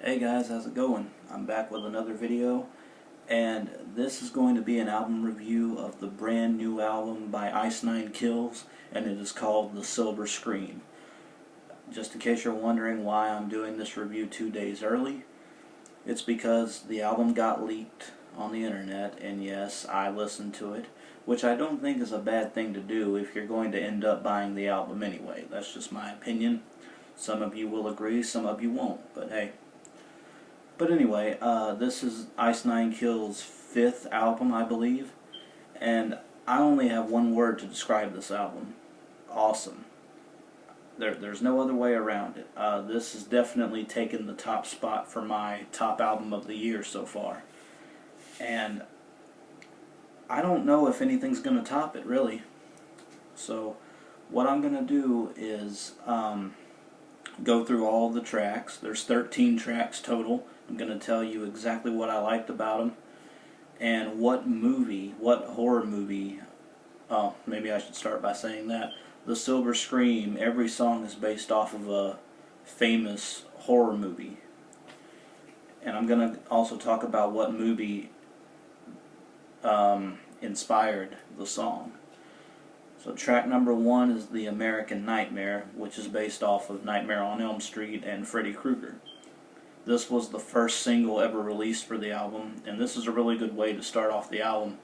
Hey guys, how's it going? I'm back with another video, and this is going to be an album review of the brand new album by Ice Nine Kills, and it is called The Silver Scream. Just in case you're wondering why I'm doing this review 2 days early, it's because the album got leaked on the internet, and yes, I listened to it, which I don't think is a bad thing to do if you're going to end up buying the album anyway. That's just my opinion. Some of you will agree, some of you won't, but hey. But anyway, this is Ice Nine Kills' 5th album, I believe, and I only have one word to describe this album: awesome. There's no other way around it. This has definitely taken the top spot for my top album of the year so far, and I don't know if anything's going to top it, really. So what I'm going to do is go through all the tracks. There's 13 tracks total. I'm going to tell you exactly what I liked about them and what horror movie, maybe I should start by saying that. The Silver Scream, every song is based off of a famous horror movie. And I'm going to also talk about what movie inspired the song. So track number 1 is The American Nightmare, which is based off of Nightmare on Elm Street and Freddy Krueger. This was the first single ever released for the album, and this is a really good way to start off the album.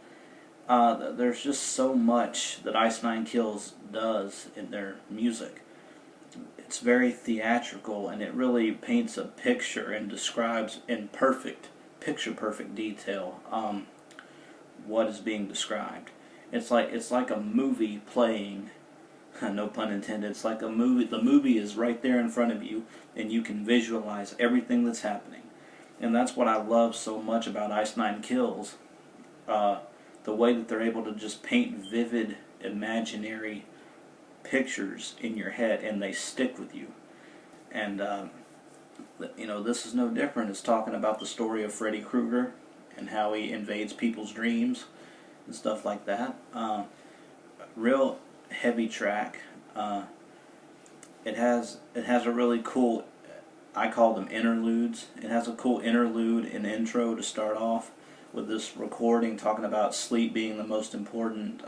There's just so much that Ice Nine Kills does in their music. It's very theatrical, and it really paints a picture and describes in picture-perfect detail what is being described. It's like a movie playing. No pun intended. It's like a movie. The movie is right there in front of you, and you can visualize everything that's happening. And that's what I love so much about Ice Nine Kills. The way that they're able to just paint vivid, imaginary pictures in your head, and they stick with you. And this is no different. It's talking about the story of Freddy Krueger and how he invades people's dreams and stuff like that. Real heavy track. It has a really cool, I call them interludes. It has a cool interlude and intro to start off with this recording talking about sleep being the most important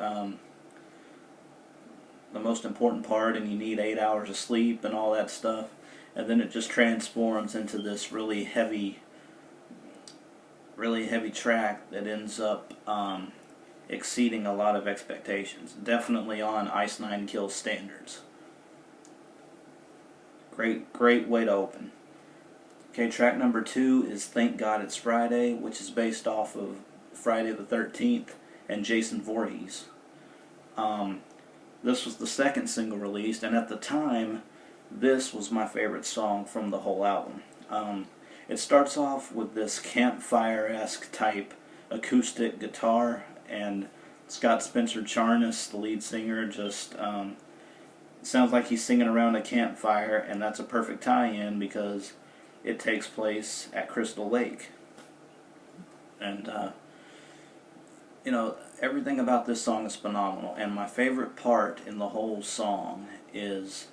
part, and you need 8 hours of sleep and all that stuff. And then it just transforms into this really heavy track that ends up exceeding a lot of expectations. Definitely on Ice Nine Kills standards. Great way to open. Okay, track number 2 is Thank God It's Friday, which is based off of Friday the 13th and Jason Voorhees. This was the second single released, and at the time, this was my favorite song from the whole album. It starts off with this campfire-esque type acoustic guitar, and Scott Spencer Charnas, the lead singer, just sounds like he's singing around a campfire, and that's a perfect tie-in because it takes place at Crystal Lake. And everything about this song is phenomenal, and my favorite part in the whole song is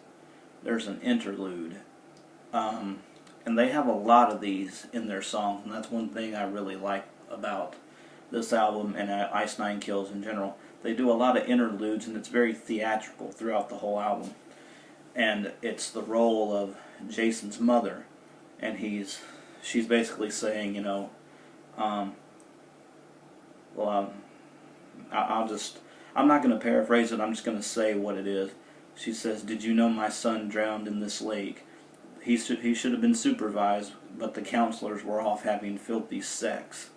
there's an interlude. And they have a lot of these in their songs, and that's one thing I really like about this album and Ice Nine Kills in general. They do a lot of interludes, and it's very theatrical throughout the whole album. And it's the role of Jason's mother, and she's basically saying, I'm not going to paraphrase it, I'm just going to say what it is. She says, "Did you know my son drowned in this lake? He should have been supervised, but the counselors were off having filthy sex,"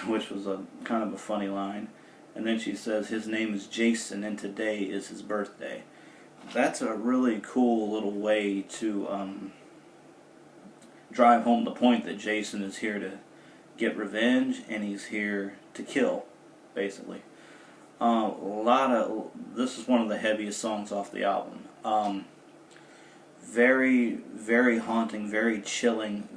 which was a kind of a funny line. And then she says, "His name is Jason, and today is his birthday." That's a really cool little way to drive home the point that Jason is here to get revenge, and he's here to kill, basically. This is one of the heaviest songs off the album. Very, very haunting, very chilling,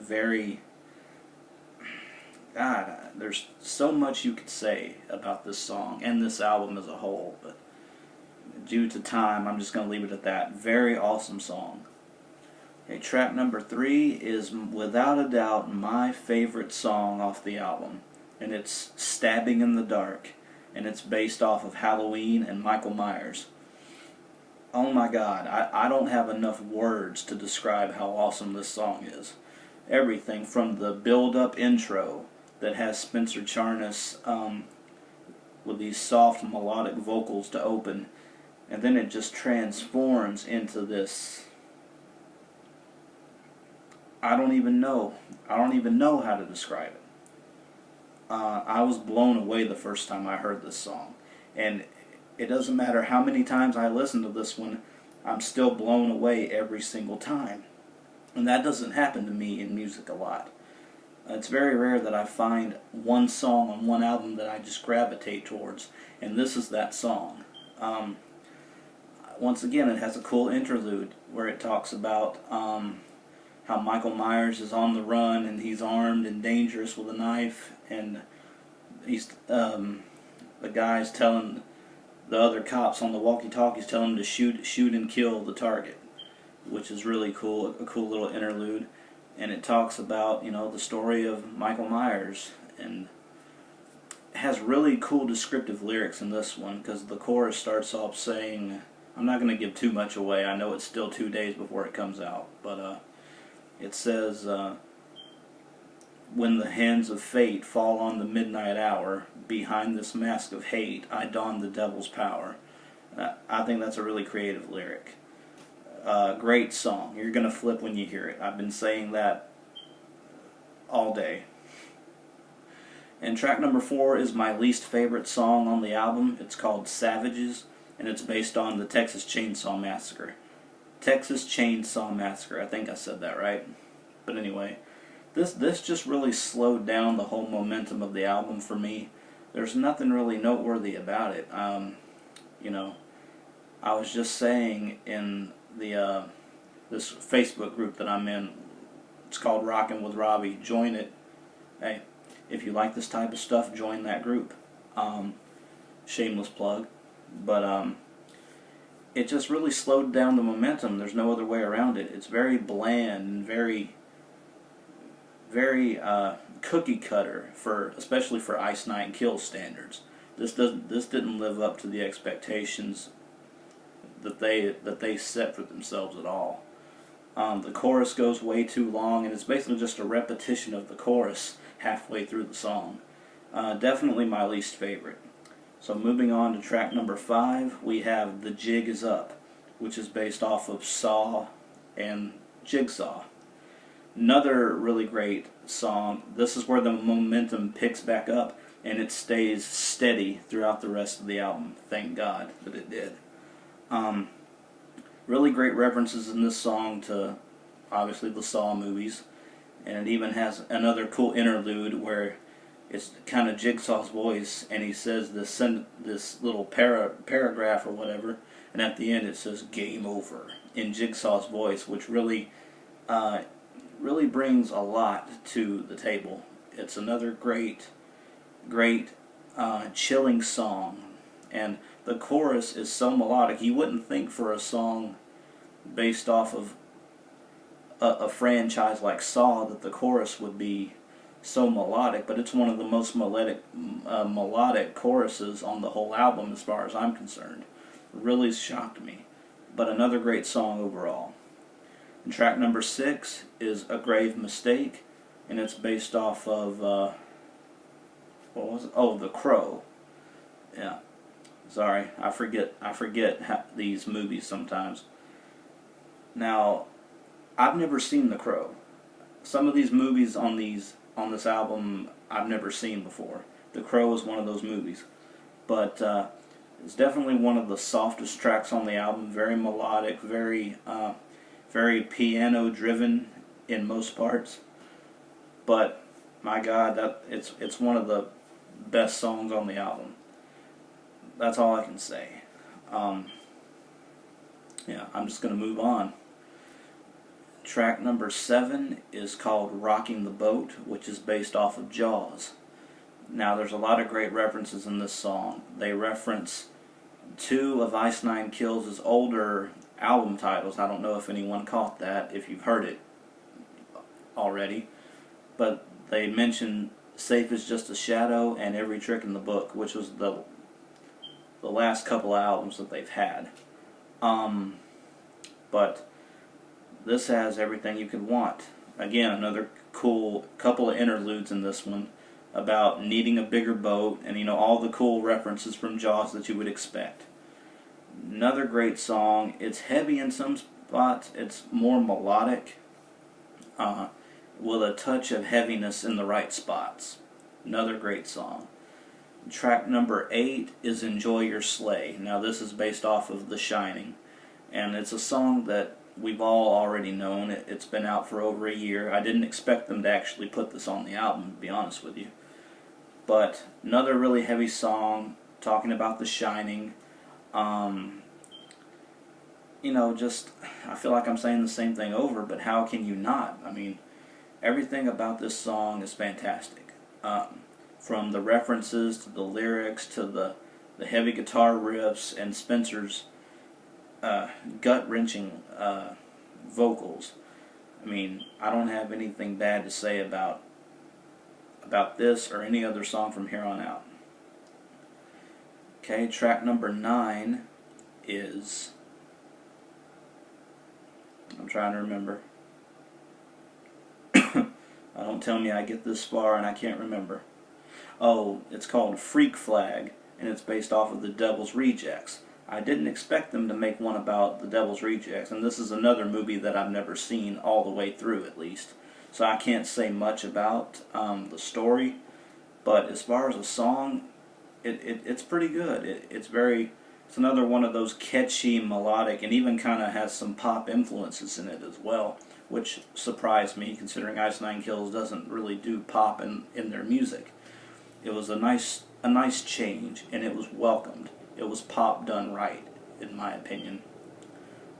God, there's so much you could say about this song and this album as a whole, but due to time, I'm just going to leave it at that. Very awesome song. Okay, track number 3 is without a doubt my favorite song off the album, and it's Stabbing in the Dark, and it's based off of Halloween and Michael Myers. Oh my God, I don't have enough words to describe how awesome this song is. Everything from the build-up intro that has Spencer Charnas with these soft melodic vocals to open, and then it just transforms into this. I don't even know how to describe it. I was blown away the first time I heard this song, and it doesn't matter how many times I listen to this one, I'm still blown away every single time. And that doesn't happen to me in music a lot. It's very rare that I find one song on one album that I just gravitate towards, and this is that song. Once again, it has a cool interlude where it talks about how Michael Myers is on the run and he's armed and dangerous with a knife, and he's the guy's telling the other cops on the walkie-talkies, telling him to shoot and kill the target, which is really cool, a cool little interlude. And it talks about, the story of Michael Myers, and it has really cool descriptive lyrics in this one, because the chorus starts off saying, I'm not going to give too much away, I know it's still 2 days before it comes out, but it says, when the hands of fate fall on the midnight hour, behind this mask of hate, I don the devil's power. I think that's a really creative lyric. Great song. You're going to flip when you hear it. I've been saying that all day. And track number 4 is my least favorite song on the album. It's called Savages, and it's based on the Texas Chainsaw Massacre. Texas Chainsaw Massacre. I think I said that right. But anyway, this just really slowed down the whole momentum of the album for me. There's nothing really noteworthy about it. I was just saying in the this Facebook group that I'm in, it's called Rockin' with Robbie. Join it. Hey, if you like this type of stuff, join that group. Shameless plug. But it just really slowed down the momentum. There's no other way around it. It's very bland and very cookie cutter, especially for Ice Nine Kills standards. This didn't live up to the expectations that they set for themselves at all. The chorus goes way too long, and it's basically just a repetition of the chorus halfway through the song. Definitely my least favorite. So moving on to track number 5, we have The Jig Is Up, which is based off of Saw and Jigsaw. Another really great song. This is where the momentum picks back up, and it stays steady throughout the rest of the album. Thank God that it did. Really great references in this song to, obviously, the Saw movies, and it even has another cool interlude where it's kind of Jigsaw's voice, and he says this little paragraph or whatever, and at the end it says "Game Over" in Jigsaw's voice, which really brings a lot to the table. It's another great chilling song, and the chorus is so melodic. You wouldn't think for a song based off of a franchise like Saw that the chorus would be so melodic, but it's one of the most melodic choruses on the whole album as far as I'm concerned. It really shocked me, but another great song overall. And track number 6 is A Grave Mistake, and it's based off of what was it? Oh, The Crow. Yeah. Sorry, I forget these movies sometimes. Now, I've never seen The Crow. Some of these movies on this album I've never seen before. The Crow is one of those movies, but it's definitely one of the softest tracks on the album. Very melodic, very piano driven in most parts. But my God, it's one of the best songs on the album. That's all I can say. Yeah, I'm just going to move on. Track number 7 is called Rocking the Boat, which is based off of Jaws. Now, there's a lot of great references in this song. They reference 2 of Ice Nine Kills' older album titles. I don't know if anyone caught that, if you've heard it already, but they mentioned Safe as Just a Shadow and Every Trick in the Book, which was the last couple of albums that they've had. But this has Everything You Could Want. Again, another cool couple of interludes in this one about needing a bigger boat, and you know, all the cool references from Jaws that you would expect. Another great song. It's heavy in some spots. It's more melodic, with a touch of heaviness in the right spots. Another great song. Track number 8 is Enjoy Your Sleigh. Now this is based off of The Shining, and it's a song that we've all already known. It's been out for over a year. I didn't expect them to actually put this on the album, to be honest with you. But another really heavy song talking about The Shining. You know, just, I feel like I'm saying the same thing over, but how can you not? I mean, everything about this song is fantastic. From the references to the lyrics to the heavy guitar riffs and Spencer's gut-wrenching vocals. I mean, I don't have anything bad to say about this or any other song from here on out. Okay, track number 9 is, I'm trying to remember. Don't tell me I get this far and I can't remember. Oh, it's called Freak Flag, and it's based off of The Devil's Rejects. I didn't expect them to make one about The Devil's Rejects, and this is another movie that I've never seen all the way through, at least. So I can't say much about the story, but as far as a song, it's pretty good. It's another one of those catchy, melodic, and even kind of has some pop influences in it as well, which surprised me, considering Ice Nine Kills doesn't really do pop in their music. It was a nice change, and it was welcomed. It was pop done right, in my opinion.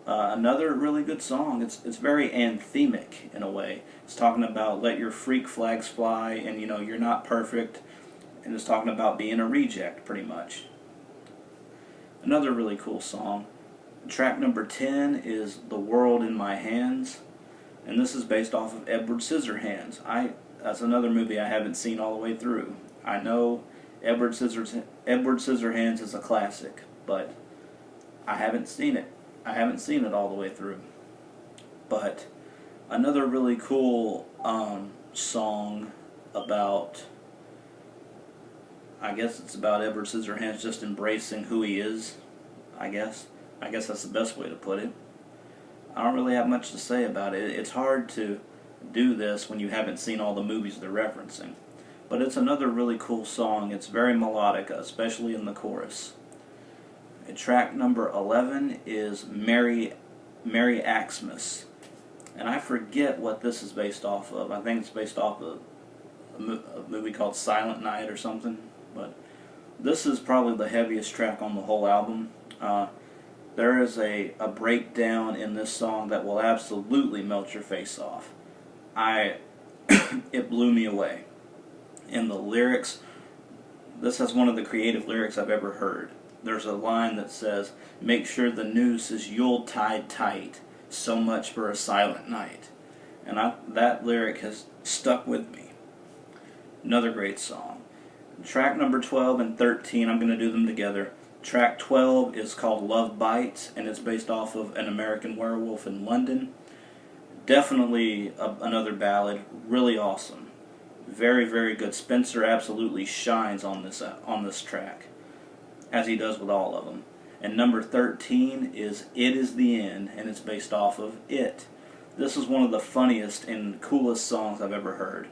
Another really good song. It's very anthemic in a way. It's talking about let your freak flags fly, and you know, you're not perfect, and it's talking about being a reject, pretty much. Another really cool song. Track number 10 is The World in My Hands, and this is based off of Edward Scissorhands. That's another movie I haven't seen all the way through. I know Edward Scissorhands is a classic, but I haven't seen it. I haven't seen it all the way through. But another really cool song about, I guess it's about Edward Scissorhands just embracing who he is, I guess. I guess that's the best way to put it. I don't really have much to say about it. It's hard to do this when you haven't seen all the movies they're referencing. But it's another really cool song. It's very melodic, especially in the chorus. And track number 11 is Merry Xmas. And I forget what this is based off of. I think it's based off of a movie called Silent Night or something. But this is probably the heaviest track on the whole album. There is a breakdown in this song that will absolutely melt your face off. It blew me away. And the lyrics, this is one of the creative lyrics I've ever heard. There's a line that says, "Make sure the noose is Yule-tide tight, so much for a silent night." And that lyric has stuck with me. Another great song. Track number 12 and 13, I'm going to do them together. Track 12 is called Love Bites, and it's based off of An American Werewolf in London. Definitely another ballad, really awesome. Very, very good. Spencer absolutely shines on this track, as he does with all of them. And number 13 is It Is the End, and it's based off of It. This is one of the funniest and coolest songs I've ever heard.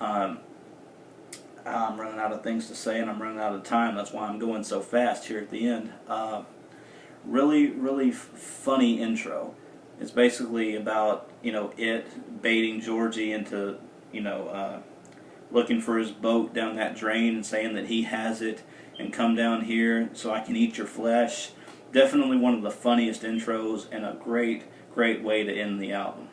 I'm running out of things to say, and I'm running out of time. That's why I'm going so fast here at the end. Really, really funny intro. It's basically about, you know, It baiting Georgie into, you know, looking for his boat down that drain and saying that he has it, and come down here so I can eat your flesh. Definitely one of the funniest intros, and a great, great way to end the album.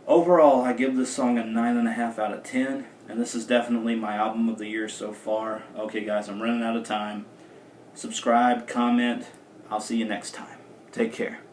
Overall, I give this song a 9.5 out of 10, and this is definitely my album of the year so far. Okay guys, I'm running out of time. Subscribe, comment. I'll see you next time. Take care.